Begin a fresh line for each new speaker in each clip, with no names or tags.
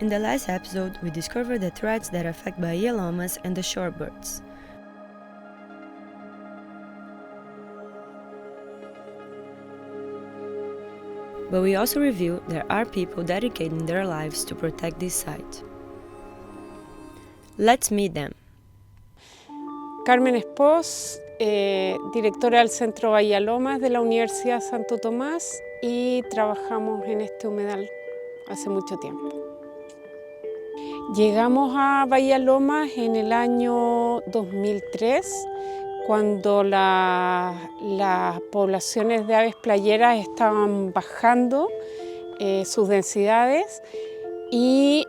In the last episode, we discovered the threats that affect Bahia Lomas and the shorebirds. But we also reveal there are people dedicating their lives to protect this site. Let's meet them.
Carmen Espós, directora del Centro Bahia Lomas de la Universidad Santo Tomás, y trabajamos en este humedal hace mucho tiempo. Llegamos a Bahia Lomas en el año 2003, cuando las poblaciones de aves playeras estaban bajando sus densidades y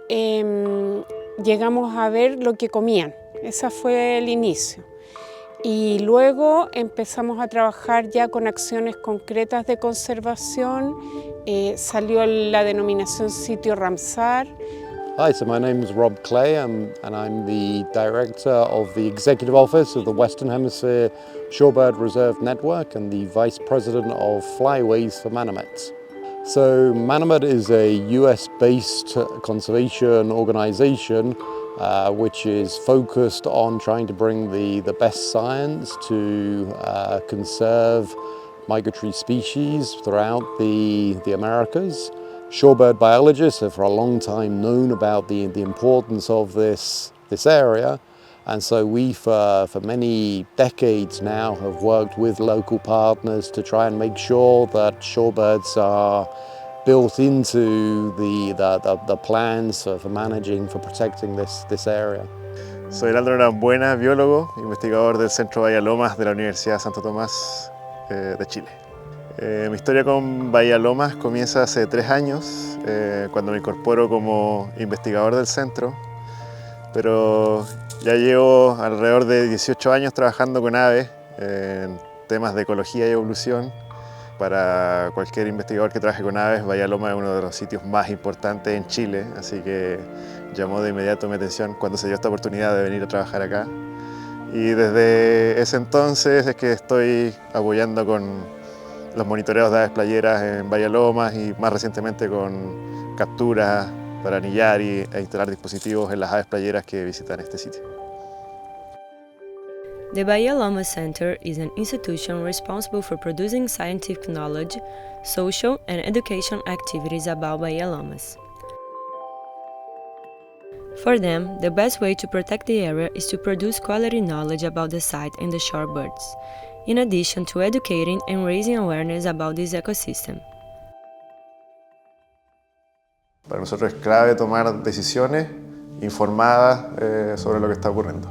llegamos a ver lo que comían. Ese fue el inicio. Y luego empezamos a trabajar ya con acciones concretas de conservación. Salió la denominación sitio Ramsar.
Hi, so my name is Rob Clay and I'm the Director of the Executive Office of the Western Hemisphere Shorebird Reserve Network and the Vice President of Flyways for Manomet. So Manomet is a US-based conservation organization which is focused on trying to bring the best science to conserve migratory species throughout the Americas. Shorebird biologists have for a long time known about the importance of this area, and so we for many decades now have worked with local partners to try and make sure that shorebirds are built into the plans for managing, for protecting this area.
Soy Leandro Norambuena, biólogo, investigador del Centro Bahia Lomas de la Universidad Santo Tomás de Chile. Mi historia con Bahia Lomas comienza hace 3 años, cuando me incorporo como investigador del centro, pero ya llevo alrededor de 18 años trabajando con aves en temas de ecología y evolución. Para cualquier investigador que trabaje con aves, Bahia Lomas es uno de los sitios más importantes en Chile, así que llamó de inmediato mi atención cuando se dio esta oportunidad de venir a trabajar acá. Y desde ese entonces es que estoy apoyando con los monitoreos de aves playeras en Bahia Lomas y más recientemente con capturas para anillar e instalar dispositivos en las aves playeras que visitan este sitio.
The Bahia Lomas Center is an institution responsible for producing scientific knowledge, social and education activities about Bahia Lomas. For them, the best way to protect the area is to produce quality knowledge about the site and the shorebirds, in addition to educating and raising awareness about this ecosystem.
Para nosotros es clave tomar decisiones informadas sobre lo que está ocurriendo.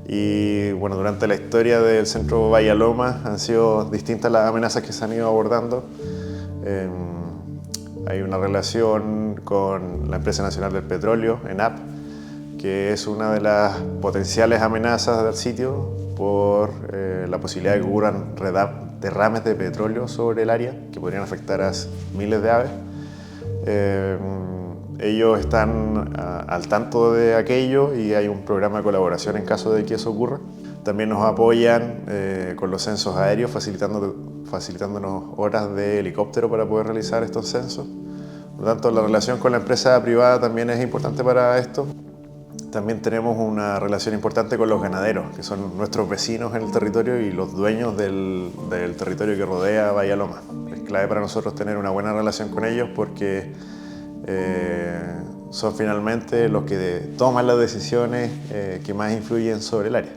Y bueno, durante la historia del Centro Bahia Lomas han sido distintas las amenazas que se han ido abordando. Hay una relación con la Empresa Nacional del Petróleo, ENAP, que es una de las potenciales amenazas del sitio por la posibilidad de que ocurran derrames de petróleo sobre el área que podrían afectar a miles de aves. Ellos están al tanto de aquello y hay un programa de colaboración en caso de que eso ocurra. También nos apoyan con los censos aéreos, facilitándonos horas de helicóptero para poder realizar estos censos. Por lo tanto, la relación con la empresa privada también es importante para esto. También tenemos una relación importante con los ganaderos, que son nuestros vecinos en el territorio y los dueños del territorio que rodea Bahia Lomas. Es clave para nosotros tener una buena relación con ellos porque son finalmente los que toman las decisiones que más influyen sobre el área.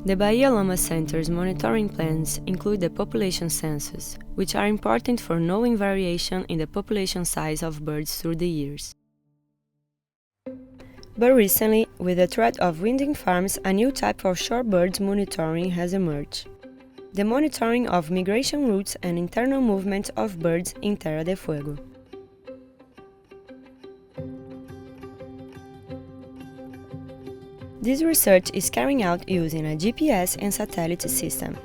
The Bahia Lomas Center's monitoring plans include the population census, which are important for knowing variation in the population size of birds through the years. But recently, with the threat of winding farms, a new type of shorebirds monitoring has emerged: the monitoring of migration routes and internal movements of birds in Tierra del Fuego. This research is carried out using a GPS and satellite system.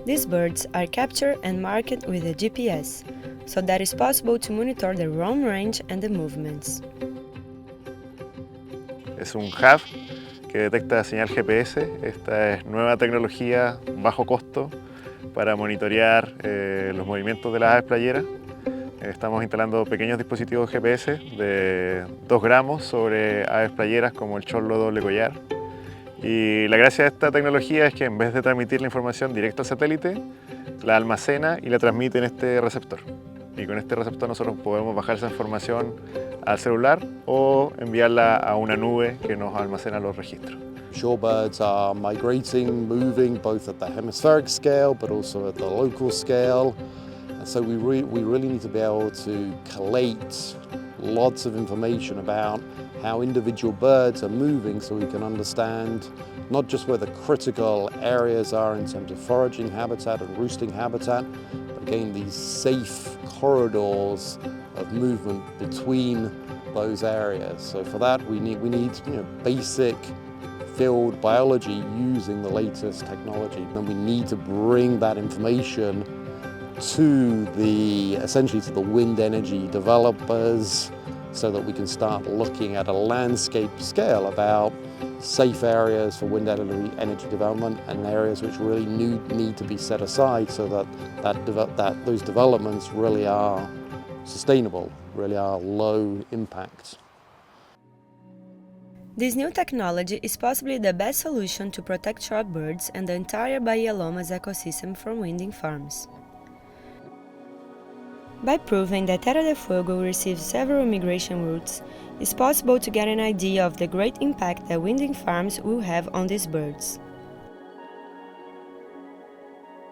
These birds are captured and marked with a GPS, so that it's possible to monitor the roam range and the movements.
Es un hub que detecta señal GPS. Esta es nueva tecnología, bajo costo, para monitorear los movimientos de las aves playeras. Estamos instalando pequeños dispositivos GPS de 2 gramos sobre aves playeras como el chorlo doble collar. Y la gracia de esta tecnología es que en vez de transmitir la información directo al satélite, la almacena y la transmite en este receptor. Y con este receptor nosotros podemos bajar esa información al celular o enviarla a una nube que nos almacena los registros.
Shorebirds are migrating, moving both at the hemispheric scale but also at the local scale. And so we really need to be able to collate lots of information about how individual birds are moving so we can understand not just where the critical areas are in terms of foraging habitat and roosting habitat, but again these safe corridors of movement between those areas. So for that we need basic field biology using the latest technology, and we need to bring that information to essentially to the wind energy developers so that we can start looking at a landscape scale about safe areas for wind energy development and areas which really need to be set aside so that those developments really are sustainable, really are low impact.
This new technology is possibly the best solution to protect shorebirds and the entire Bahia Lomas ecosystem from winding farms. By proving that Tierra del Fuego receives several migration routes, it's possible to get an idea of the great impact that winding farms will have on these birds.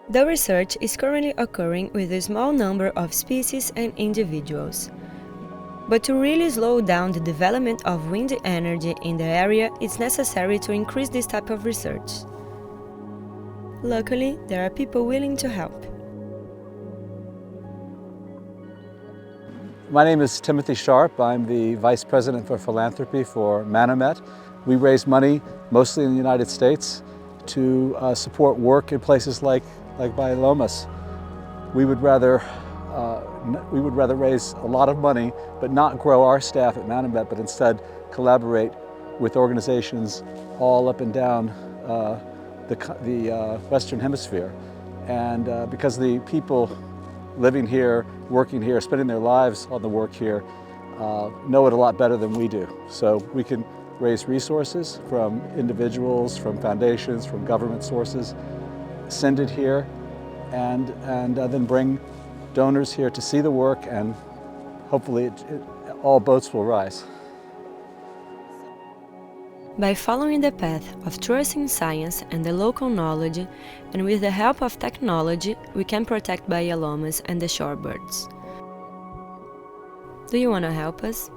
The research is currently occurring with a small number of species and individuals. But to really slow down the development of wind energy in the area, it's necessary to increase this type of research. Luckily, there are people willing to help.
My name is Timothy Sharp. I'm the Vice President for Philanthropy for Manomet. We raise money, mostly in the United States, to support work in places like Bahia Lomas. We would rather raise a lot of money, but not grow our staff at Manomet, but instead collaborate with organizations all up and down the Western Hemisphere. And because the people living here, working here, spending their lives on the work here, know it a lot better than we do. So we can raise resources from individuals, from foundations, from government sources, send it here, and then bring donors here to see the work, and hopefully all boats will rise.
By following the path of trusting science and the local knowledge, and with the help of technology, we can protect Bahia Lomas and the shorebirds. Do you want to help us?